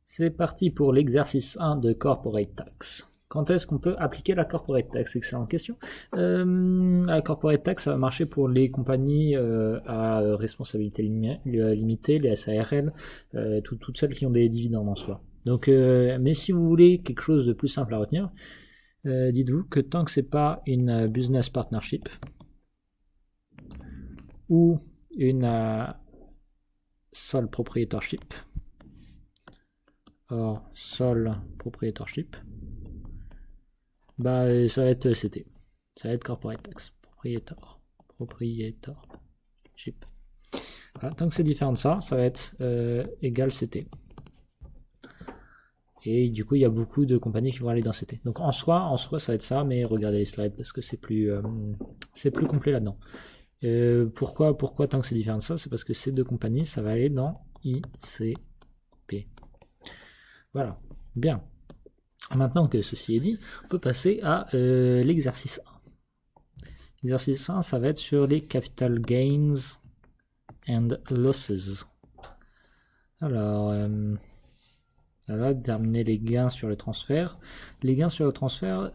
C'est parti pour l'exercice 1 de Corporate Tax. Quand est-ce qu'on peut appliquer la Corporate Tax? Excellente question. La Corporate Tax, ça va marcher pour les compagnies à responsabilité limitée, les SARL, toutes celles qui ont des dividendes en soi. Donc, mais si vous voulez quelque chose de plus simple à retenir, dites-vous que tant que c'est pas une business partnership ou une sole proprietorship, or sole proprietorship, bah ça va être CT, ça va être corporate tax, proprietorship. Voilà, tant que c'est différent de ça, ça va être égal CT. Et du coup, il y a beaucoup de compagnies qui vont aller dans CT. Donc en soi, ça va être ça, mais regardez les slides parce que c'est plus complet là-dedans. Pourquoi tant que c'est différent de ça? C'est parce que ces deux compagnies, ça va aller dans ICP. Voilà, bien. Maintenant que ceci est dit, on peut passer à l'exercice 1. L'exercice 1, ça va être sur les capital gains and losses. Alors, voilà, terminer les gains sur le transfert. Les gains sur le transfert,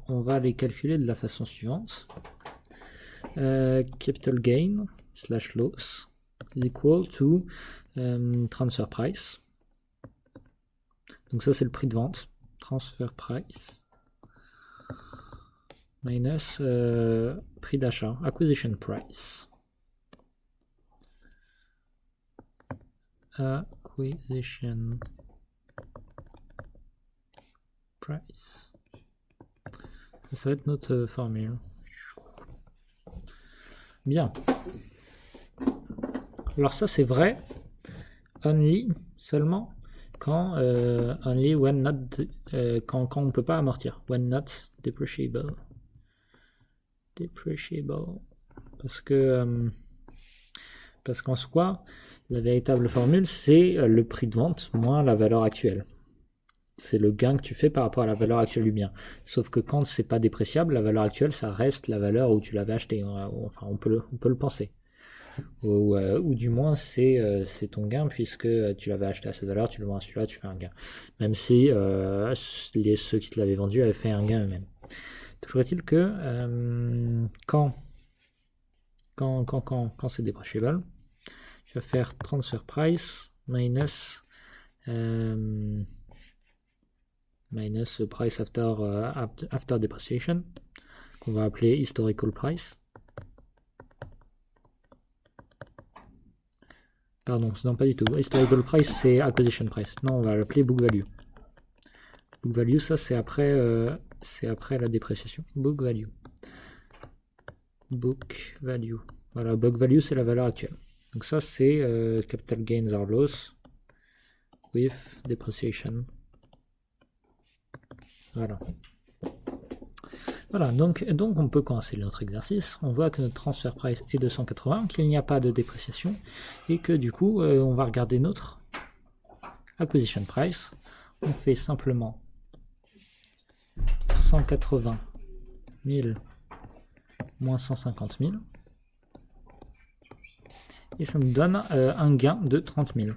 on va les calculer de la façon suivante. Capital gain / loss is equal to transfer price. Donc ça, c'est le prix de vente. Transfer price minus prix d'achat, acquisition price. Acquisition price. Ça va être notre formule. Bien. Alors ça, c'est vrai only, seulement, quand only when not quand on ne peut pas amortir, when not depreciable. Parce qu'en soi, la véritable formule, c'est le prix de vente moins la valeur actuelle. C'est le gain que tu fais par rapport à la valeur actuelle du bien. Sauf que quand c'est pas dépréciable, la valeur actuelle, ça reste la valeur où tu l'avais acheté. Enfin, on peut le penser. Ou du moins c'est ton gain puisque tu l'avais acheté à cette valeur, tu le vends à celui-là, tu fais un gain. Même si ceux qui te l'avaient vendu avaient fait un gain eux-mêmes. Toujours est-il que quand c'est depreciable, tu vas faire transfer price minus price after depreciation, qu'on va appeler historical price. Pardon, non pas du tout. Historical price, c'est acquisition price. Non, on va l'appeler book value. Book value, ça c'est après la dépréciation. Book value. Voilà, book value, c'est la valeur actuelle. Donc ça, c'est capital gains or loss with depreciation. Voilà, donc on peut commencer notre exercice. On voit que notre transfer price est 280, qu'il n'y a pas de dépréciation, et que du coup, on va regarder notre acquisition price. On fait simplement 180 000 moins 150 000, et ça nous donne un gain de 30 000.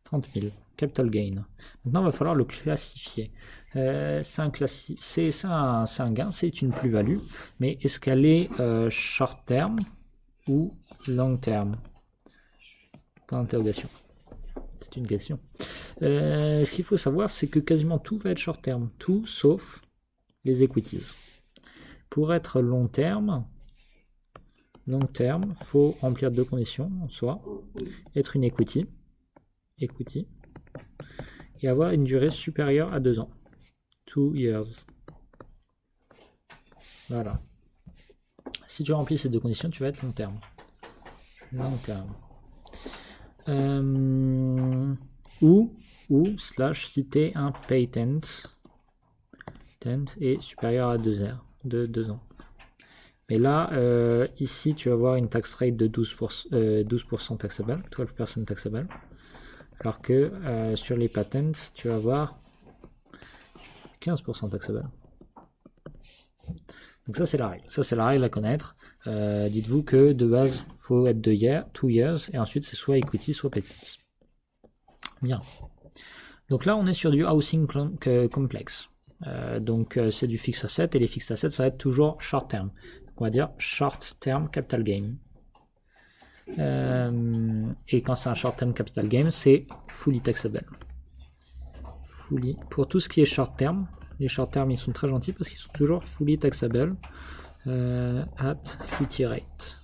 30 000, capital gain. Maintenant, il va falloir le classifier. C'est un gain, c'est une plus-value, mais est-ce qu'elle est short term ou long term? Point d'interrogation. C'est une question. Ce qu'il faut savoir, c'est que quasiment tout va être short term, tout sauf les equities. Pour être long terme, faut remplir deux conditions, soit être une equity, et avoir une durée supérieure à 2 ans. 2 years. Voilà. Si tu remplis ces deux conditions, tu vas être long terme. Ou si tu es un patent est supérieur à 2 ans. Mais là, ici, tu vas avoir une tax rate de 12% taxable, 12% taxable. Alors que sur les patents, tu vas avoir 15% taxable. Donc ça c'est la règle. À connaître. Dites-vous que de base, il faut être 2 years, et ensuite c'est soit equity, soit patents. Bien. Donc là, on est sur du housing complex. Donc c'est du fixed asset, et les fixed assets, ça va être toujours short term. Donc on va dire short term capital gain. Et quand c'est un short term capital gain, c'est fully taxable. Pour tout ce qui est short term, les short term ils sont très gentils parce qu'ils sont toujours fully taxable at city rate.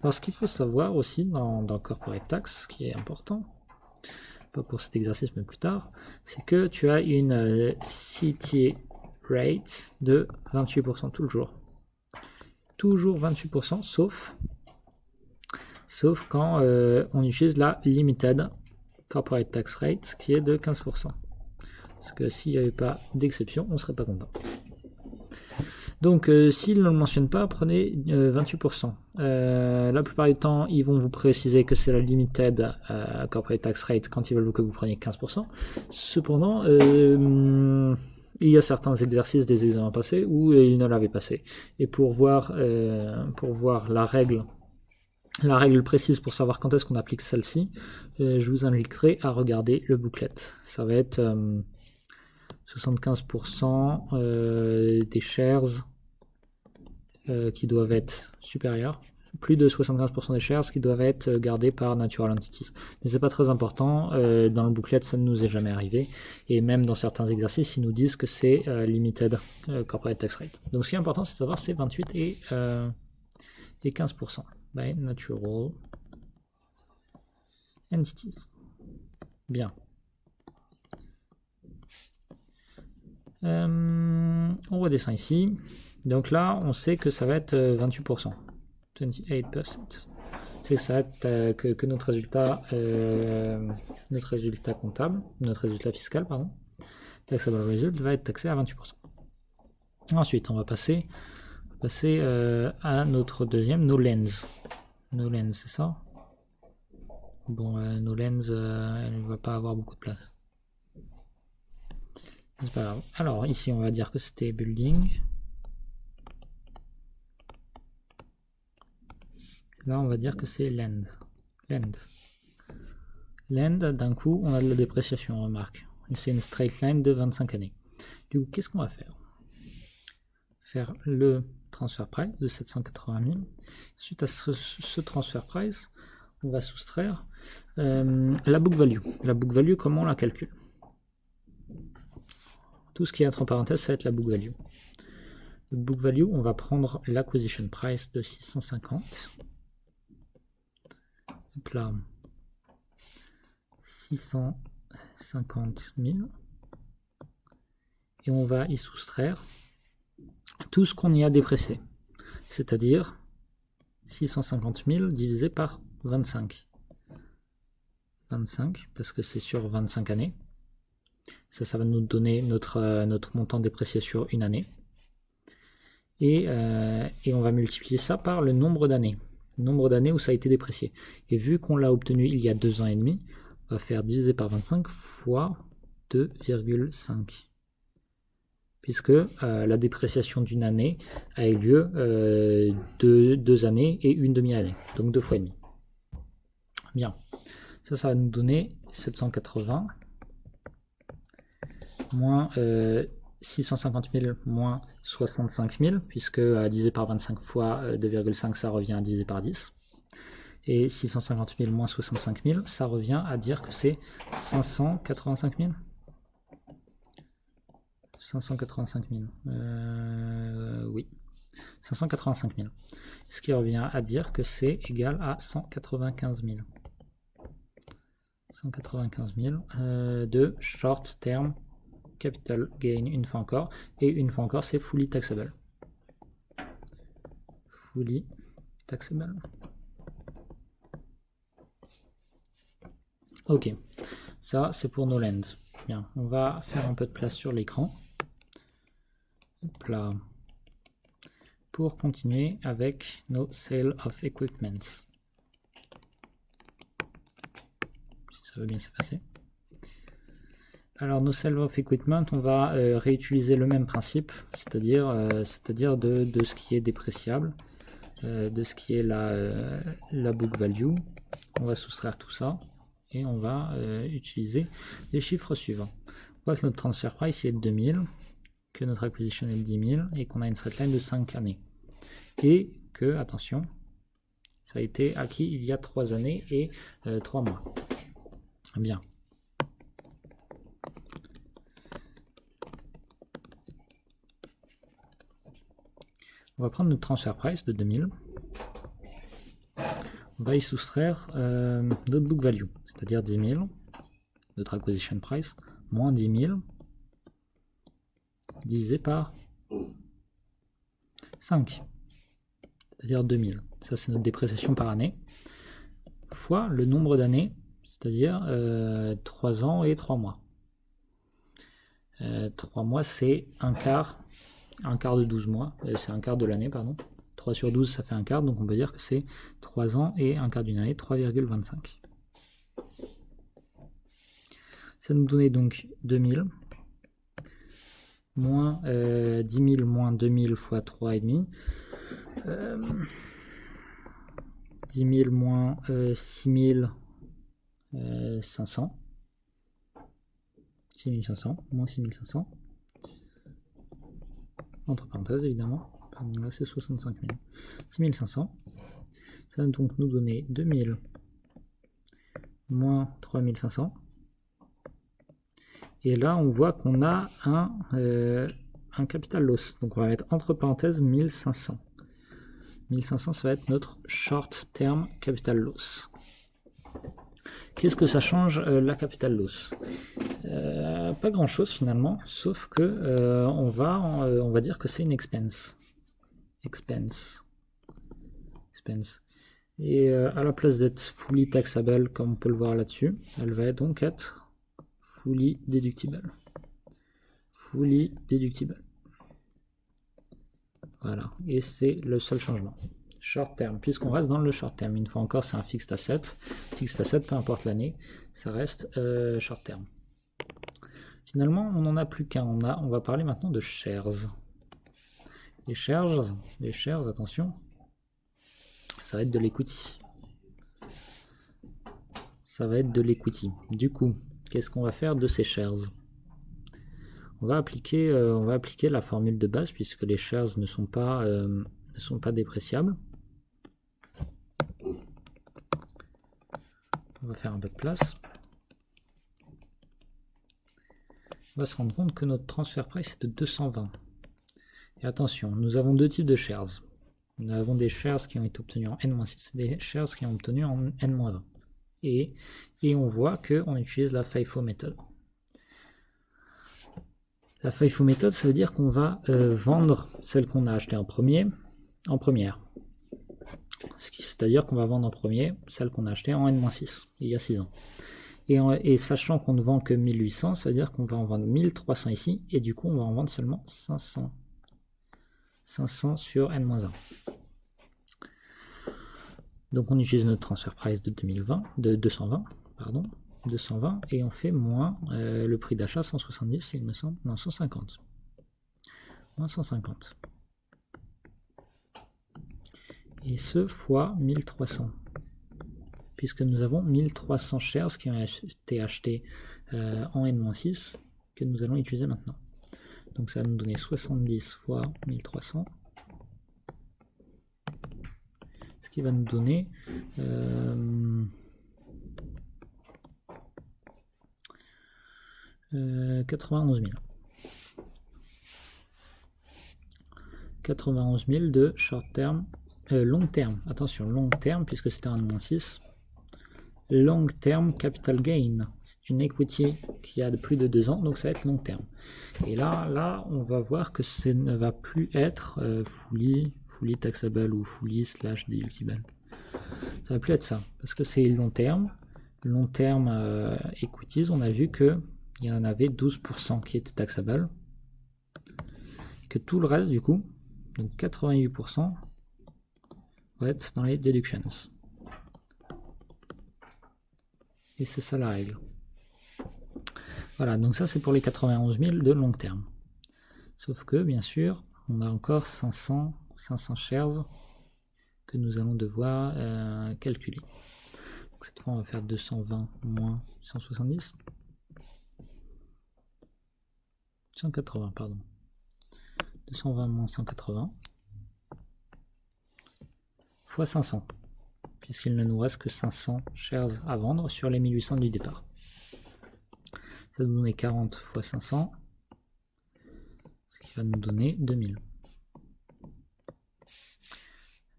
Alors ce qu'il faut savoir aussi dans corporate tax, ce qui est important, pas pour cet exercice mais plus tard, c'est que tu as une city rate de 28% tout le jour. Toujours 28%, sauf quand on utilise la limited corporate tax rate qui est de 15%. Parce que s'il n'y avait pas d'exception, on ne serait pas content. Donc s'ils ne le mentionnent pas, prenez 28%. La plupart du temps, ils vont vous préciser que c'est la limited corporate tax rate quand ils veulent que vous preniez 15%. Cependant, il y a certains exercices des examens passés où ils ne l'avaient passé. Et pour voir la règle précise pour savoir quand est-ce qu'on applique celle-ci, je vous inviterai à regarder le booklet. Ça va être 75% des shares qui doivent être supérieurs, plus de 75% des shares qui doivent être gardés par natural entities. Mais c'est pas très important, dans le booklet ça ne nous est jamais arrivé, et même dans certains exercices ils nous disent que c'est limited corporate tax rate. Donc ce qui est important c'est de savoir c'est 28 et 15% by natural entities. Bien. On redescend ici. Donc là, on sait que ça va être 28%. 28%. C'est ça que notre résultat comptable, notre résultat fiscal, pardon, taxable result, va être taxé à 28%. Ensuite, on va passer à notre deuxième, no lens. No lens, c'est ça? Bon, no lens, elle ne va pas avoir beaucoup de place. C'est pas grave. Alors ici on va dire que c'était building. Là on va dire que c'est land. Land, d'un coup on a de la dépréciation, remarque. C'est une straight line de 25 années. Du coup qu'est-ce qu'on va faire? Faire le transfer price de 780 000. Suite à ce transfer price, on va soustraire la book value. La book value, comment on la calcule? Tout ce qui est entre parenthèses, ça va être la book value. Le book value, on va prendre l'acquisition price de 650. Donc là, 650 000. Et on va y soustraire tout ce qu'on y a déprécié. C'est-à-dire 650 000 divisé par 25. 25, parce que c'est sur 25 années. Ça va nous donner notre montant déprécié sur une année. Et on va multiplier ça par le nombre d'années. Le nombre d'années où ça a été déprécié. Et vu qu'on l'a obtenu il y a 2 ans et demi, on va faire diviser par 25 fois 2,5. Puisque la dépréciation d'une année a eu lieu 2 années et une demi-année. Donc 2 fois et demi. Bien. Ça va nous donner 780 moins 650 000 moins 65 000, puisque divisé par 25 fois 2,5, ça revient à diviser par 10. Et 650 000 moins 65 000, ça revient à dire que c'est 585 000. 585 000. Oui. 585 000. Ce qui revient à dire que c'est égal à 195 000. 195 000 de short term capital gain une fois encore, et une fois encore c'est fully taxable. Fully taxable. Ok, ça c'est pour nos lands. Bien, on va faire un peu de place sur l'écran. Hop là. Pour continuer avec nos sale of equipment. Si ça veut bien s'effacer. Alors nos sale of equipment, on va réutiliser le même principe, c'est-à-dire de ce qui est dépréciable. de ce qui est la book value. On va soustraire tout ça et on va utiliser les chiffres suivants. On voit que notre transfer price est de 2000, que notre acquisition est de 10 000 et qu'on a une straight line de 5 années. Et que, attention, ça a été acquis il y a 3 années et 3 mois. Bien. On va prendre notre transfer price de 2000. On va y soustraire notre book value, c'est-à-dire 10 000, notre acquisition price, moins 10 000, divisé par 5, c'est-à-dire 2000. Ça, c'est notre dépréciation par année, fois le nombre d'années, c'est-à-dire 3 ans et 3 mois. 3 mois, c'est un quart de 12 mois, c'est un quart de l'année, pardon. 3 sur 12, ça fait un quart, donc on peut dire que c'est 3 ans et un quart d'une année, 3,25. Ça nous donnait donc 2000, moins 10 000 moins 2000 fois 3,5, 10 000 moins 6 500, 6500, moins 6500, entre parenthèses évidemment. Là c'est 65 000. 6500. Ça va donc nous donner 2000 moins 3500. Et là on voit qu'on a un capital loss. Donc on va mettre entre parenthèses 1500. 1500 ça va être notre short term capital loss. Qu'est-ce que ça change la capital loss? Pas grand chose finalement, sauf que on va dire que c'est une expense. Expense. Et à la place d'être fully taxable, comme on peut le voir là-dessus, elle va donc être fully deductible. Fully deductible. Voilà, et c'est le seul changement. Short term, puisqu'on reste dans le short term. Une fois encore, c'est un fixed asset. Fixed asset, peu importe l'année, ça reste short term. Finalement, on n'en a plus qu'un. On va parler maintenant de shares. Les shares, attention, ça va être de l'equity. Ça va être de l'equity. Du coup, qu'est-ce qu'on va faire de ces shares? On va appliquer la formule de base puisque les shares ne sont pas dépréciables. On va faire un peu de place. On va se rendre compte que notre transfer price est de 220. Et attention, nous avons deux types de shares. Nous avons des shares qui ont été obtenus en N-6 et des shares qui ont obtenus en N-20. Et on voit qu'on utilise la FIFO méthode. La FIFO méthode, ça veut dire qu'on va vendre celle qu'on a achetée en première. C'est-à-dire qu'on va vendre en premier celle qu'on a achetée en N-6, il y a 6 ans. Et sachant qu'on ne vend que 1800, ça veut dire qu'on va en vendre 1300 ici, et du coup on va en vendre seulement 500. 500 sur N-1. Donc on utilise notre transfer price de 220, et on fait moins le prix d'achat 170, il me semble, non 150. Moins 150. Et ce fois 1300. Puisque nous avons 1300 shares qui ont été achetés en N-6 que nous allons utiliser maintenant. Donc ça va nous donner 70 fois 1300. Ce qui va nous donner 91 000. 91 000 de short term, long terme. Attention, long terme puisque c'était un -6. Long term capital gain. C'est une equity qui a de plus de 2 ans, donc ça va être long terme. Et là, on va voir que ça ne va plus être fully taxable ou fully / deductible. Ça va plus être ça, parce que c'est long terme. Long terme equities, on a vu que il y en avait 12% qui étaient taxables, que tout le reste du coup, donc 88%, va être dans les deductions. Et c'est ça la règle. Voilà, donc ça c'est pour les 91 000 de long terme. Sauf que bien sûr, on a encore 500 shares que nous allons devoir calculer. Donc cette fois on va faire 220 moins 170. 180 pardon. 220 moins 180 fois 500, puisqu'il ne nous reste que 500 shares à vendre sur les 1800 du départ. Ça va nous donner 40 fois 500, ce qui va nous donner 2000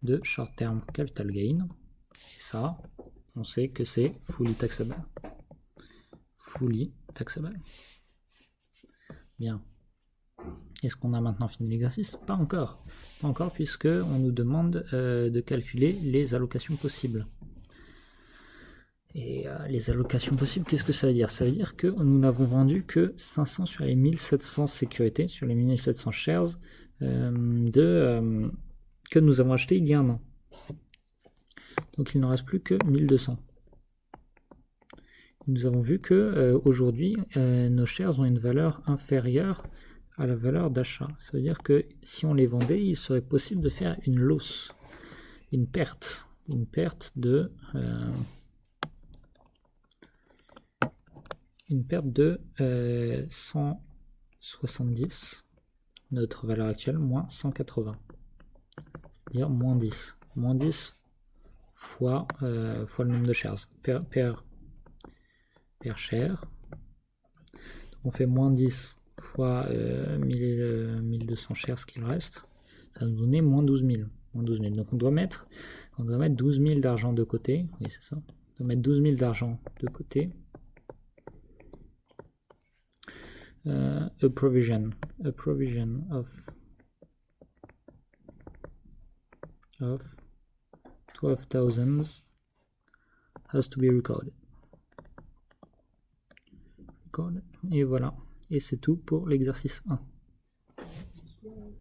de short term capital gain. Et ça, on sait que c'est fully taxable. Fully taxable. Bien. Est-ce qu'on a maintenant fini l'exercice? Pas encore. Pas encore, puisque on nous demande de calculer les allocations possibles. Et les allocations possibles, qu'est-ce que ça veut dire? Ça veut dire que nous n'avons vendu que 500 sur les 1700 sécurités, sur les 1700 shares que nous avons acheté il y a un an. Donc il n'en reste plus que 1200. Nous avons vu que aujourd'hui nos shares ont une valeur inférieure à la valeur d'achat. Ça veut dire que si on les vendait, il serait possible de faire une loss, une perte de 170, notre valeur actuelle, moins 180. C'est-à-dire moins 10. Moins 10 fois le nombre de shares. Per share. Donc on fait moins 10 fois 1200 shares, ce qu'il reste. Ça va nous donner moins 12 000. Donc on doit mettre 12 000 d'argent de côté. Oui, c'est ça. On doit mettre 12 000 d'argent de côté. A provision of 12,000 has to be recorded. Et voilà. Et c'est tout pour l'exercice 1.